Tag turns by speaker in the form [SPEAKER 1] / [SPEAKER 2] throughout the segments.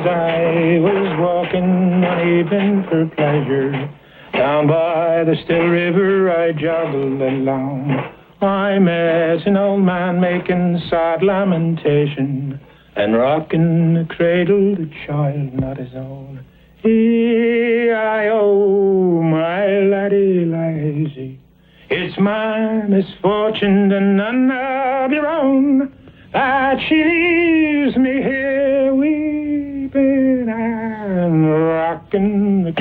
[SPEAKER 1] I was walking one evening for pleasure, down by the still river I joggled along. I met an old man making sad lamentation and rocking the cradle, the child not his own. E-I-O, my laddie lazy, it's my misfortune and none of your own that she leaves me here weeping and rocking the...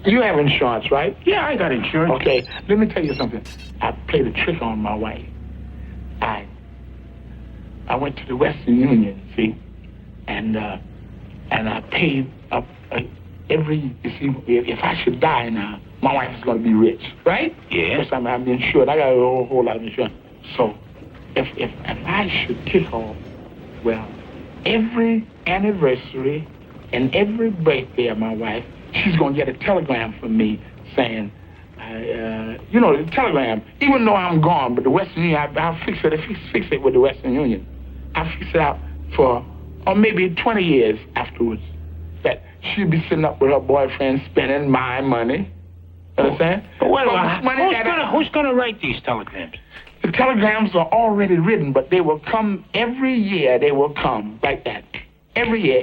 [SPEAKER 2] You have insurance, right?
[SPEAKER 1] Yeah, I got insurance.
[SPEAKER 2] Okay, let me tell you something. I played a trick on my wife. I went to the Western Union, see, and I paid up every. You see, if I should die now, my wife is going to be rich, right?
[SPEAKER 1] Yeah.
[SPEAKER 2] Because I'm insured. I got a whole lot of insurance. So, if I should kick off, well, every anniversary and every birthday of my wife, she's going to get a telegram from me saying, you know, the telegram, even though I'm gone, but the Western Union, I'll fix it with the Western Union. I'll fix it out for, or maybe 20 years afterwards, that she'll be sitting up with her boyfriend spending my money. Understand?
[SPEAKER 1] But who's going to write these telegrams?
[SPEAKER 2] The telegrams are already written, but they will come every year. They will come like that. Every year.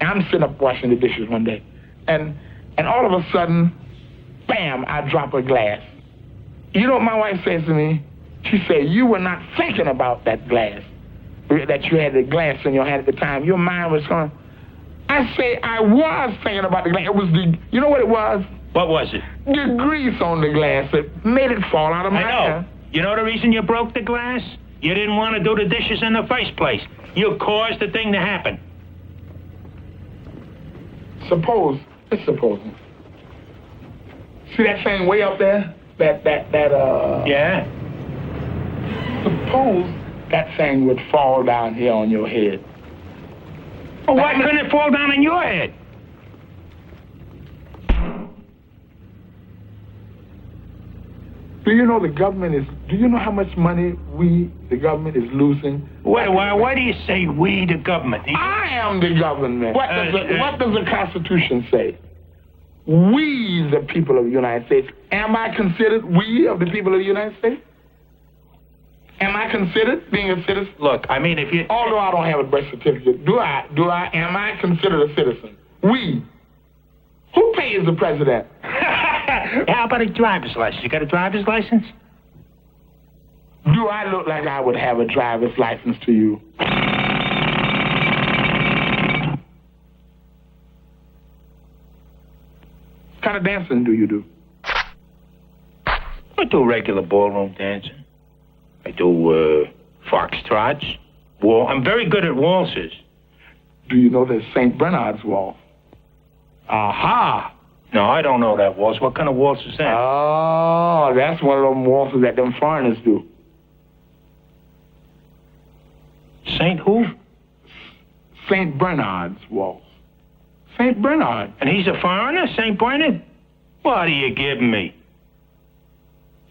[SPEAKER 2] I'm sitting up washing the dishes one day, and all of a sudden, bam, I drop a glass. You know what my wife says to me? She said, you were not thinking about that glass, that you had the glass in your hand at the time. Your mind was going. I say, I was thinking about the glass. It was you know what it was?
[SPEAKER 1] What was it?
[SPEAKER 2] The grease on the glass that made it fall out of my hand.
[SPEAKER 1] You know the reason you broke the glass? You didn't want to do the dishes in the first place. You caused the thing to happen.
[SPEAKER 2] Let's suppose. See that thing way up there?
[SPEAKER 1] Yeah?
[SPEAKER 2] Suppose that thing would fall down here on your head.
[SPEAKER 1] Well, why couldn't it fall down on your head?
[SPEAKER 2] Do you know do you know how much money the government is losing?
[SPEAKER 1] Why do you say we, the government?
[SPEAKER 2] I am the government. What does the Constitution say? We, the people of the United States. Am I considered we of the people of the United States? Am I considered being a citizen?
[SPEAKER 1] Look, I mean, if you...
[SPEAKER 2] Although I don't have a birth certificate, am I considered a citizen? We. Who pays the president?
[SPEAKER 1] How about a driver's license? You got a driver's license?
[SPEAKER 2] Do I look like I would have a driver's license to you? What kind of dancing do you do?
[SPEAKER 1] I do regular ballroom dancing. I do foxtrots. I'm very good at waltzes.
[SPEAKER 2] Do you know there's St. Bernard's waltz?
[SPEAKER 1] Aha! No, I don't know that waltz. What kind of waltz is that?
[SPEAKER 2] Oh, that's one of them waltzes that them foreigners do.
[SPEAKER 1] Saint who?
[SPEAKER 2] St. Bernard's waltz. St. Bernard.
[SPEAKER 1] And he's a foreigner, St. Bernard? What are you giving me?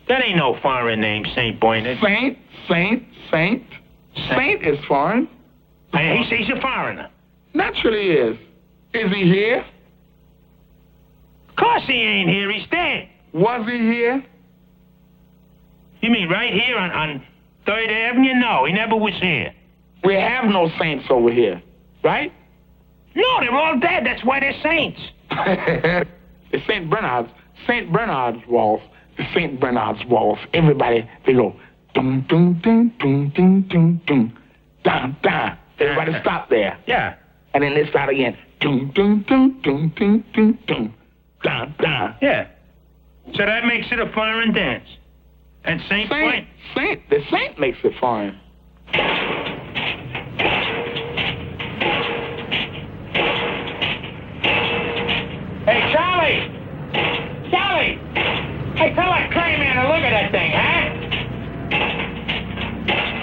[SPEAKER 1] That ain't no foreign name, St. Bernard.
[SPEAKER 2] Saint is foreign.
[SPEAKER 1] He's a foreigner.
[SPEAKER 2] Naturally he is. Is he here?
[SPEAKER 1] Of course he ain't here. He's dead.
[SPEAKER 2] Was he here?
[SPEAKER 1] You mean right here on 3rd Avenue? No, he never was here.
[SPEAKER 2] We have no saints over here, right?
[SPEAKER 1] No, they're all dead. That's why they're saints.
[SPEAKER 2] The St. Bernard's waltz. The St. Bernard's waltz. Everybody, they go dum dum dum dum dum dum dum dum dum. Everybody stop there.
[SPEAKER 1] Yeah.
[SPEAKER 2] And then they start again. Dum dum dum dum dum dum dum dum dum.
[SPEAKER 1] Yeah. So that makes it a foreign dance. And the saint
[SPEAKER 2] makes it foreign.
[SPEAKER 1] Hey, Charlie! Hey, tell that crane man to look at that thing, huh?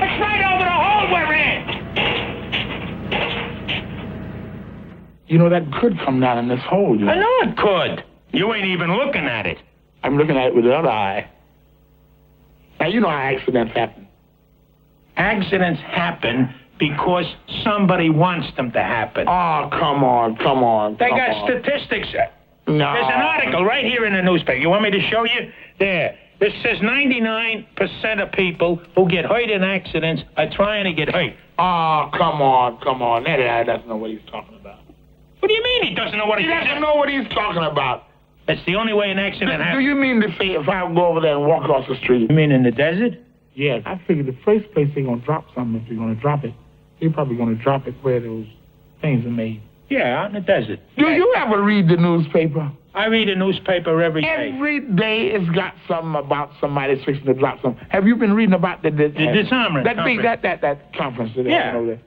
[SPEAKER 1] It's right over the hole we're in!
[SPEAKER 2] You know, that could come down in this hole. You know?
[SPEAKER 1] I know it could. You ain't even looking at it.
[SPEAKER 2] I'm looking at it with the other eye. Now, you know how accidents happen.
[SPEAKER 1] Accidents happen because somebody wants them to happen.
[SPEAKER 2] Oh, come on.
[SPEAKER 1] They got statistics.
[SPEAKER 2] No.
[SPEAKER 1] There's an article right here in the newspaper. You want me to show you? There. This says 99% of people who get hurt in accidents are trying to get hurt.
[SPEAKER 2] Oh, come on. That guy doesn't know what he's talking about.
[SPEAKER 1] What do you mean he doesn't know what
[SPEAKER 2] He doesn't know what he's talking about.
[SPEAKER 1] That's the only way an accident
[SPEAKER 2] Do
[SPEAKER 1] happens.
[SPEAKER 2] you mean to say if I go over there and walk across the street?
[SPEAKER 1] You mean in the desert?
[SPEAKER 2] Yes. I figured the first place they're going to drop something, if they're going to drop it, they're probably going to drop it where those things are made.
[SPEAKER 1] Yeah, out in the desert.
[SPEAKER 2] Do you ever read the newspaper?
[SPEAKER 1] I read a newspaper every day.
[SPEAKER 2] Every day it's got something about somebody fixing to drop something. Have you been reading about the
[SPEAKER 1] disarmament
[SPEAKER 2] that big
[SPEAKER 1] conference.
[SPEAKER 2] that conference that they
[SPEAKER 1] Yeah.
[SPEAKER 2] had over there?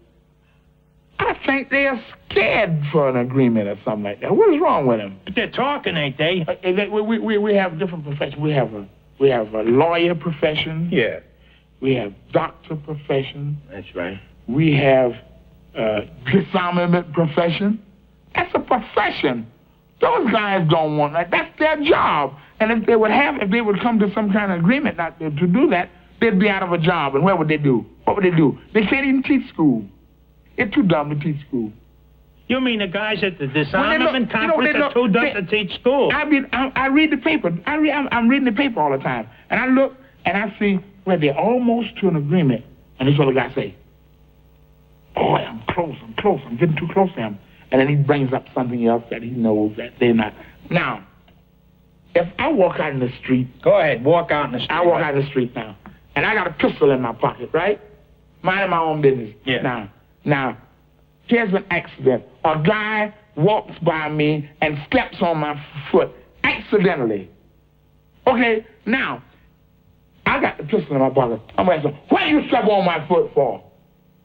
[SPEAKER 2] I think they are scared for an agreement or something like that. What is wrong with them?
[SPEAKER 1] But they're talking, ain't they?
[SPEAKER 2] We have different professions. We have a lawyer profession.
[SPEAKER 1] Yeah.
[SPEAKER 2] We have doctor profession.
[SPEAKER 1] That's right.
[SPEAKER 2] We have disarmament profession. That's a profession. Those guys don't want that. That's their job. And if they would come to some kind of agreement not to do that, they'd be out of a job. And what would they do? They can't even teach school. They're too dumb to teach school.
[SPEAKER 1] You mean the guys at the disarmament
[SPEAKER 2] Well,
[SPEAKER 1] conference are too dumb to teach school?
[SPEAKER 2] I read the paper. I'm reading the paper all the time. And I look and I see where they're almost to an agreement. And this is what the guy say. Boy, I'm close. I'm getting too close to him. And then he brings up something else that he knows that they're not. Now, if I walk out in the street.
[SPEAKER 1] Go ahead, walk out in the street.
[SPEAKER 2] I walk out in the street now. And I got a pistol in my pocket, right? Minding my own business.
[SPEAKER 1] Yeah.
[SPEAKER 2] Now, here's an accident. A guy walks by me and steps on my foot accidentally. Okay, now, I got the pistol in my pocket. I'm going to ask him, what do you step on my foot for?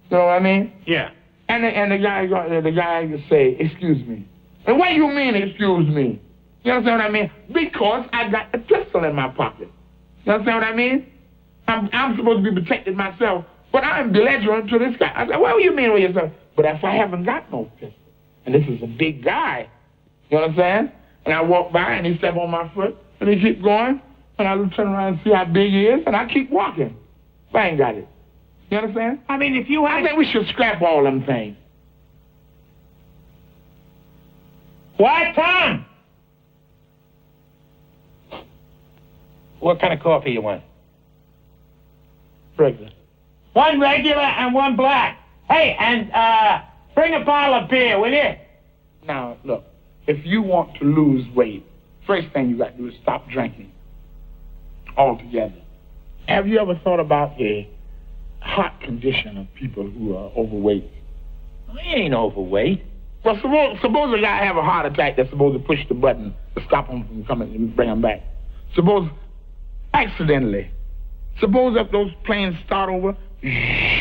[SPEAKER 2] You know what I mean?
[SPEAKER 1] Yeah.
[SPEAKER 2] And the guy say, excuse me. And what do you mean, excuse me? You understand what I mean? Because I got the pistol in my pocket. You understand what I mean? I'm supposed to be protected myself, but I'm belligerent to this guy. I said, what do you mean with yourself? But if I haven't got no pistol, and this is a big guy, you understand? And I walk by and he step on my foot, and he keep going, and I turn around and see how big he is, and I keep walking. But I ain't got it. You understand?
[SPEAKER 1] I mean, if you had...
[SPEAKER 2] I think we should scrap all them things.
[SPEAKER 1] What, Tom? What kind of coffee you want?
[SPEAKER 2] Regular.
[SPEAKER 1] One regular and one black. Hey, and bring a bottle of beer, will you?
[SPEAKER 2] Now, look, if you want to lose weight, first thing you got to do is stop drinking altogether. Have you ever thought about the heart condition of people who are overweight?
[SPEAKER 1] I ain't overweight.
[SPEAKER 2] Well, suppose a guy have a heart attack that's supposed to push the button to stop him from coming and bring him back. Suppose accidentally. Suppose if those planes start over,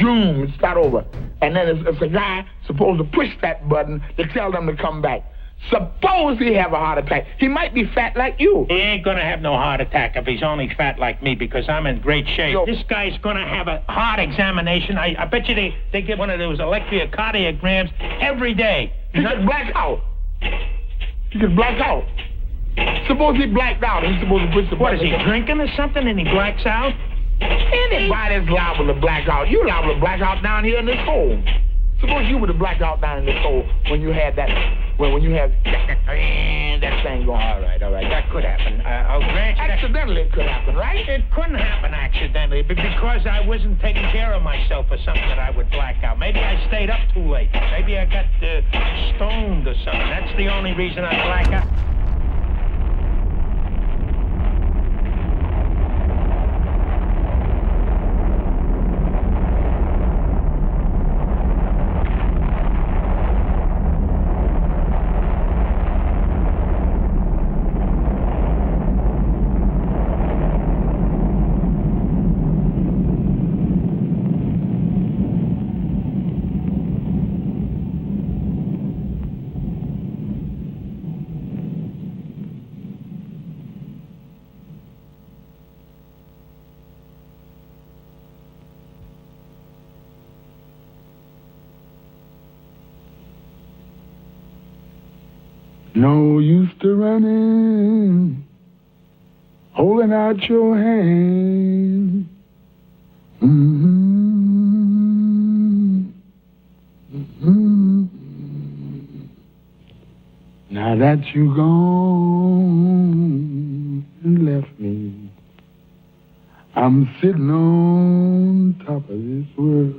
[SPEAKER 2] zoom, start over. And then it's a guy supposed to push that button to tell them to come back. Suppose he have a heart attack. He might be fat like you.
[SPEAKER 1] He ain't gonna have no heart attack if he's only fat like me because I'm in great shape.
[SPEAKER 2] Yo.
[SPEAKER 1] This guy's gonna have a heart examination. I bet you they get one of those electrocardiograms every day.
[SPEAKER 2] He could black out. He could black out. Suppose he blacked out. He's supposed to push the
[SPEAKER 1] What,
[SPEAKER 2] button.
[SPEAKER 1] is he drinking or something and he blacks out?
[SPEAKER 2] Anybody's liable to black out. You liable to black out down here in this hole. Suppose you would have blacked out down in this hole when you had that, when you had that thing going.
[SPEAKER 1] All right, that could happen. I'll grant you that.
[SPEAKER 2] Accidentally it could happen, right?
[SPEAKER 1] It couldn't happen accidentally, but because I wasn't taking care of myself or something that I would black out. Maybe I stayed up too late. Maybe I got stoned or something. That's the only reason I black out.
[SPEAKER 3] No use to running, holding out your hand. Now that you gone and left me, I'm sitting on top of this world.